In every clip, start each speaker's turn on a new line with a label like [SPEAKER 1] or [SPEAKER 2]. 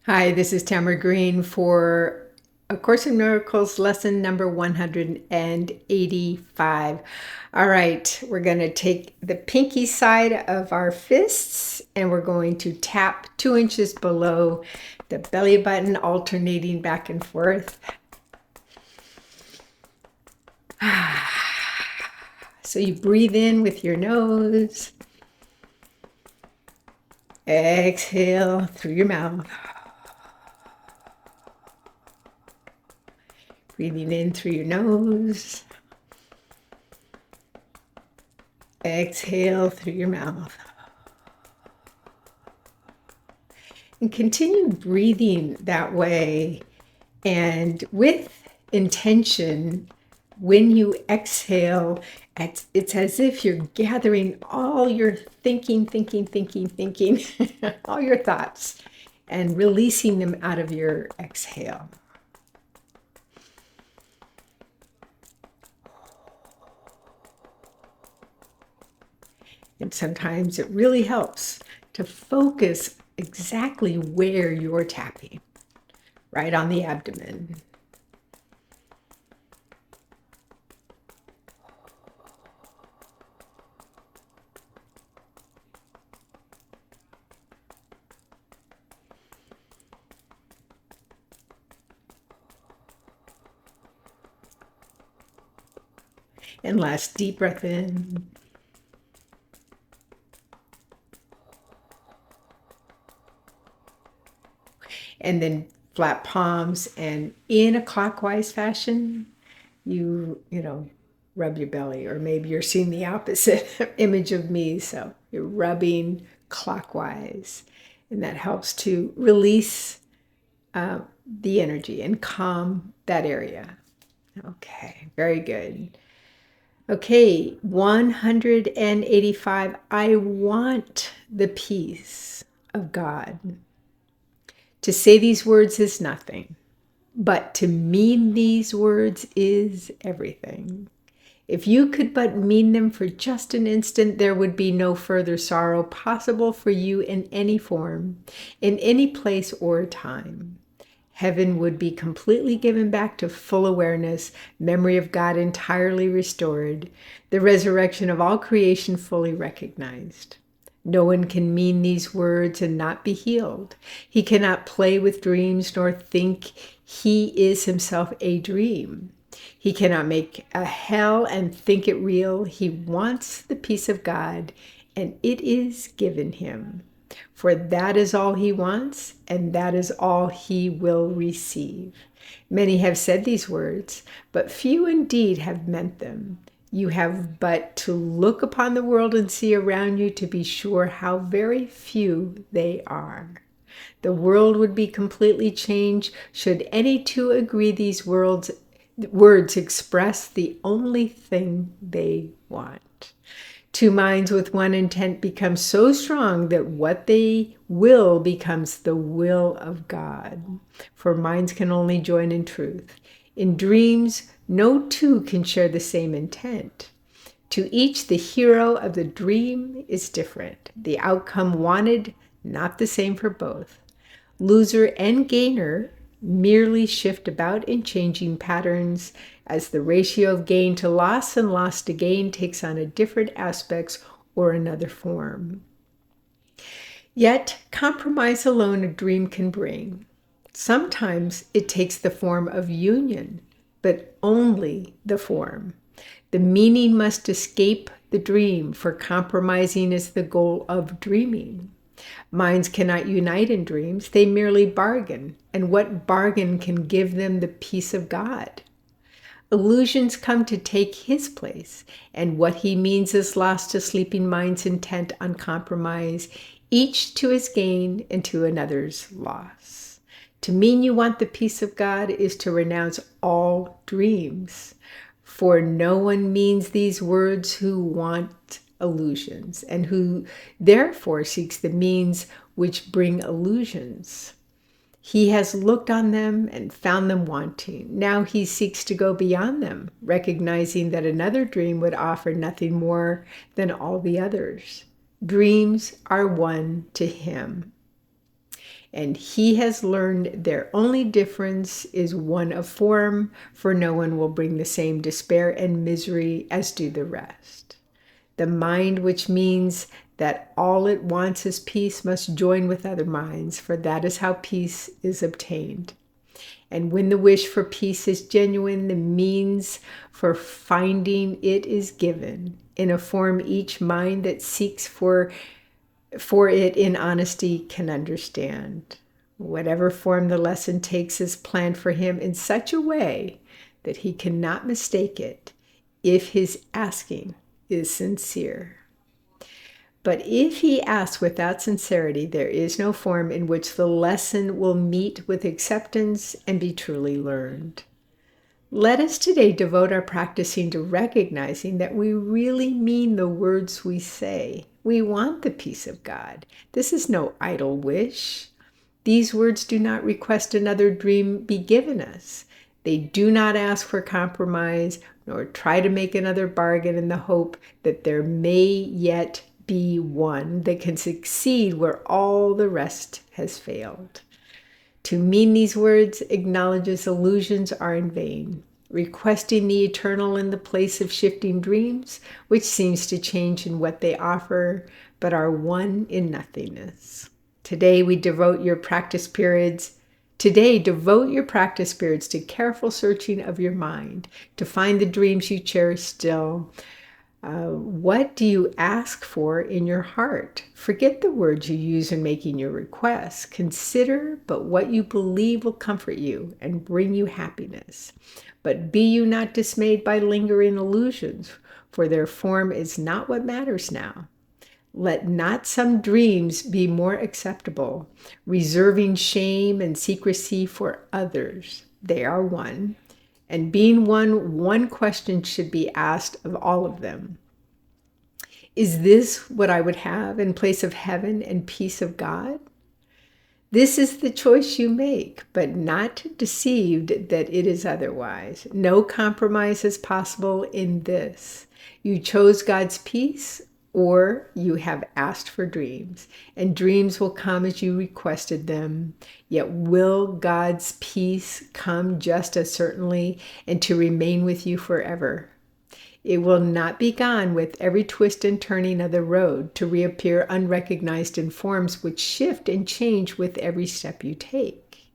[SPEAKER 1] Hi, this is Tamara Green for A Course in Miracles lesson number 185. All right, we're going to take the pinky side of our fists and we're going to tap 2 inches below the belly button, alternating back and forth. So you breathe in with your nose, exhale through your mouth. Breathing in through your nose. Exhale through your mouth. And continue breathing that way. And with intention, when you exhale, it's as if you're gathering all your thinking, all your thoughts, and releasing them out of your exhale. And sometimes it really helps to focus exactly where you're tapping, right on the abdomen. And last deep breath in. And then flat palms, and in a clockwise fashion, you rub your belly, or maybe you're seeing the opposite image of me. So you're rubbing clockwise, and that helps to release the energy and calm that area. Okay, very good. Okay, 185. I want the peace of God. To say these words is nothing, but to mean these words is everything. If you could but mean them for just an instant, there would be no further sorrow possible for you in any form, in any place or time. Heaven would be completely given back to full awareness, memory of God entirely restored, the resurrection of all creation fully recognized. No one can mean these words and not be healed. He cannot play with dreams nor think he is himself a dream. He cannot make a hell and think it real. He wants the peace of God, and it is given him. For that is all he wants, and that is all he will receive. Many have said these words, but few indeed have meant them. You have but to look upon the world and see around you to be sure how very few they are. The world would be completely changed should any two agree these words express the only thing they want. Two minds with one intent become so strong that what they will becomes the will of God. For minds can only join in truth. In dreams, no two can share the same intent. To each, the hero of the dream is different. The outcome wanted, not the same for both. Loser and gainer merely shift about in changing patterns as the ratio of gain to loss and loss to gain takes on a different aspects or another form. Yet, compromise alone a dream can bring. Sometimes it takes the form of union, but only the form. The meaning must escape the dream, for compromising is the goal of dreaming. Minds cannot unite in dreams, they merely bargain. And what bargain can give them the peace of God? Illusions come to take his place, and what he means is lost to sleeping minds intent on compromise, each to his gain and to another's loss. To mean you want the peace of God is to renounce all dreams, for no one means these words who want illusions, and who therefore seeks the means which bring illusions. He has looked on them and found them wanting. Now he seeks to go beyond them, recognizing that another dream would offer nothing more than all the others. Dreams are one to him. and he has learned their only difference is one of form, for no one will bring the same despair and misery as do the rest. The mind, which means that all it wants is peace, must join with other minds, for that is how peace is obtained. And when the wish for peace is genuine, the means for finding it is given in a form each mind that seeks for it in honesty can understand. Whatever form the lesson takes is planned for him in such a way that he cannot mistake it if his asking is sincere. But if he asks without sincerity, there is no form in which the lesson will meet with acceptance and be truly learned. Let us today devote our practicing to recognizing that we really mean the words we say. We want the peace of God. This is no idle wish. These words do not request another dream be given us. They do not ask for compromise, nor try to make another bargain in the hope that there may yet be one that can succeed where all the rest has failed. To mean these words acknowledges illusions are in vain, requesting the eternal in the place of shifting dreams, which seems to change in what they offer, but are one in nothingness. Today, devote your practice periods to careful searching of your mind, to find the dreams you cherish still. What do you ask for in your heart? Forget the words you use in making your requests. Consider but what you believe will comfort you and bring you happiness. But be you not dismayed by lingering illusions, for their form is not what matters now. Let not some dreams be more acceptable, reserving shame and secrecy for others. They are one. And being one question should be asked of all of them. Is this what I would have in place of heaven and peace of God? This is the choice you make, but not deceived that it is otherwise. No compromise is possible in this. You chose God's peace, or you have asked for dreams, and dreams will come as you requested them. Yet will God's peace come just as certainly and to remain with you forever? It will not be gone with every twist and turning of the road, to reappear unrecognized in forms which shift and change with every step you take.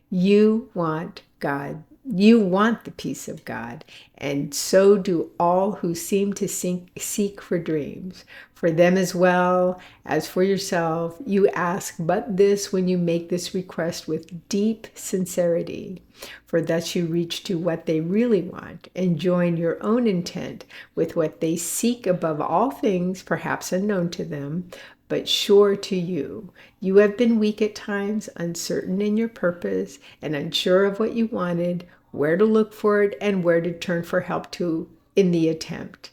[SPEAKER 1] You want God. You want the peace of God, and so do all who seem to seek for dreams. For them as well as for yourself, you ask but this when you make this request with deep sincerity. For thus you reach to what they really want and join your own intent with what they seek above all things, perhaps unknown to them, but sure to you. You have been weak at times, uncertain in your purpose, and unsure of what you wanted, where to look for it, and where to turn for help in the attempt.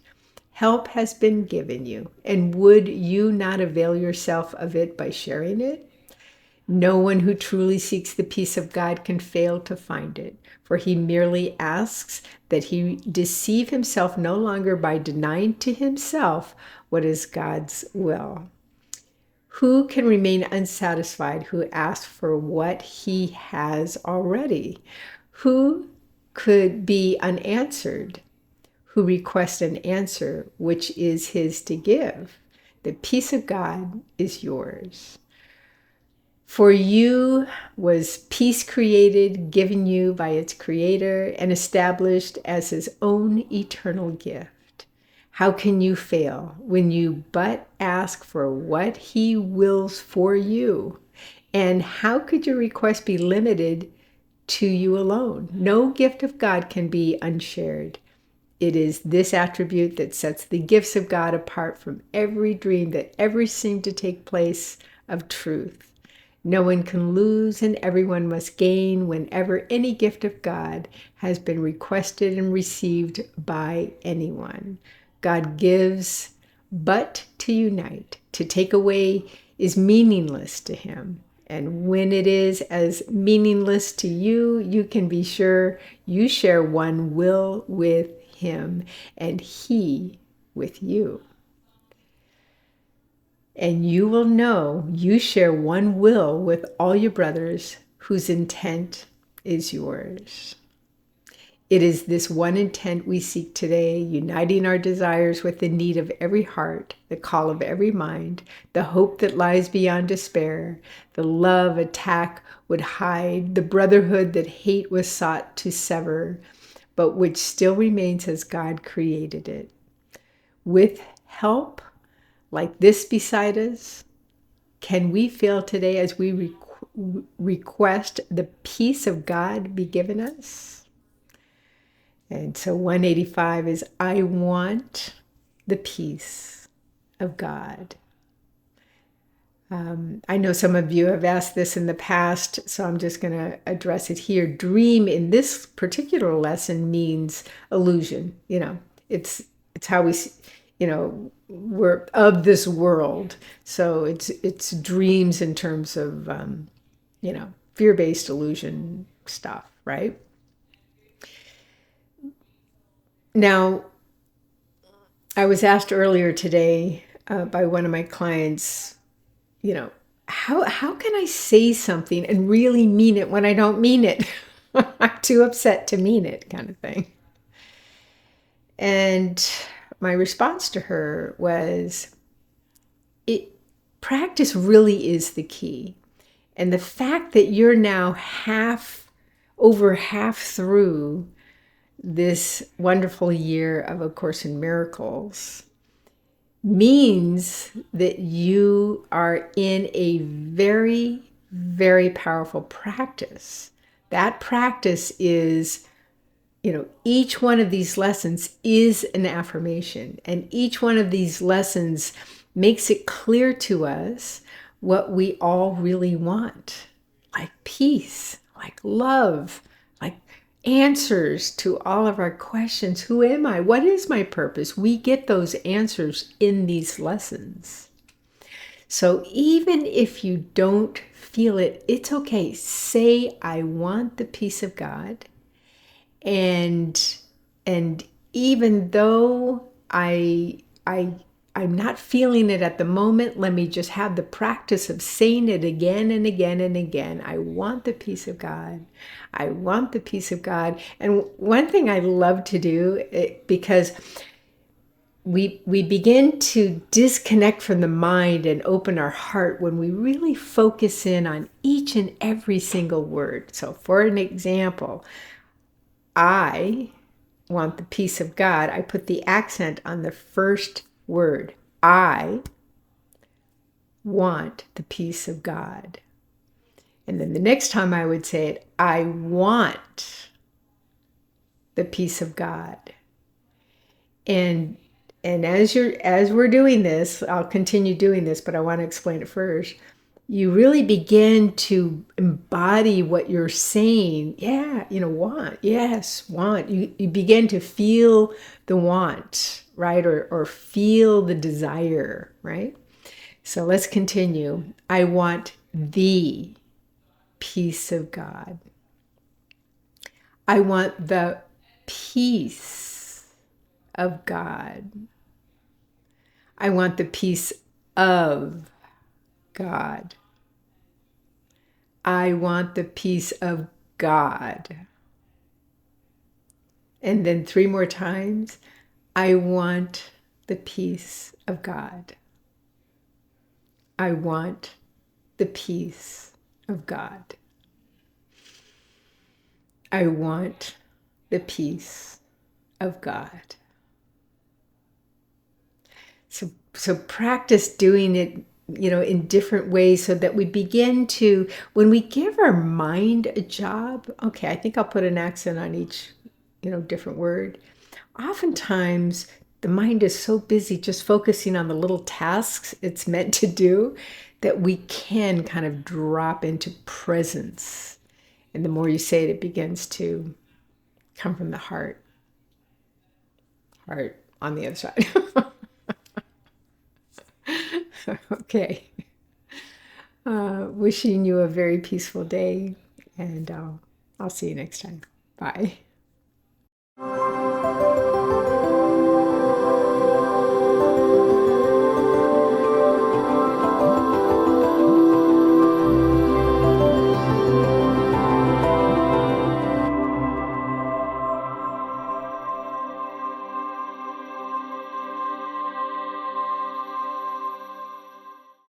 [SPEAKER 1] Help has been given you, and would you not avail yourself of it by sharing it? No one who truly seeks the peace of God can fail to find it, for he merely asks that he deceive himself no longer by denying to himself what is God's will. Who can remain unsatisfied who asks for what he has already? Who could be unanswered who requests an answer which is his to give? The peace of God is yours. For you was peace created, given you by its creator, and established as his own eternal gift. How can you fail when you but ask for what he wills for you? And how could your request be limited to you alone? No gift of God can be unshared. It is this attribute that sets the gifts of God apart from every dream that ever seemed to take place of truth. No one can lose and everyone must gain whenever any gift of God has been requested and received by anyone. God gives, but to unite, to take away is meaningless to him. And when it is as meaningless to you, you can be sure you share one will with him and he with you. and you will know you share one will with all your brothers whose intent is yours. It is this one intent we seek today, uniting our desires with the need of every heart, the call of every mind, the hope that lies beyond despair, the love attack would hide, the brotherhood that hate was sought to sever, but which still remains as God created it. With help like this beside us, can we feel today as we request the peace of God be given us? And so 185 is, I want the peace of God. I know some of you have asked this in the past, so I'm just going to address it here. Dream in this particular lesson means illusion. It's how we, we're of this world. So it's dreams in terms of, fear-based illusion stuff, right? Now, I was asked earlier today by one of my clients, how can I say something and really mean it when I don't mean it? I'm too upset to mean it, kind of thing. And my response to her was, practice really is the key. And the fact that you're now over half through this wonderful year of A Course in Miracles means that you are in a very, very powerful practice. That practice is, each one of these lessons is an affirmation, and each one of these lessons makes it clear to us what we all really want, like peace, like love, like answers to all of our questions. Who am I? What is my purpose? We get those answers in these lessons. So even if you don't feel it, it's okay. Say, I want the peace of God. And even though I'm not feeling it at the moment, let me just have the practice of saying it again and again and again. I want the peace of God. I want the peace of God. And one thing I love to do, because we begin to disconnect from the mind and open our heart when we really focus in on each and every single word. So for an example, I want the peace of God. I put the accent on the first word. I want the peace of God. And then the next time I would say it, I want the peace of God. And as we're doing this, I'll continue doing this, but I want to explain it first. You really begin to embody what you're saying. Yeah, want. Yes, want. You begin to feel the want, right? Or feel the desire, right? So let's continue. I want the peace of God. I want the peace of God. I want the peace of God. I want the peace of God. And then 3 more times. I want the peace of God. I want the peace of God. I want the peace of God. So practice doing it, in different ways so that we begin to, when we give our mind a job, okay, I think I'll put an accent on each, different word. Oftentimes, the mind is so busy just focusing on the little tasks it's meant to do that we can kind of drop into presence. And the more you say it, it begins to come from the heart. Heart on the other side. Okay. Wishing you a very peaceful day, and I'll see you next time. Bye.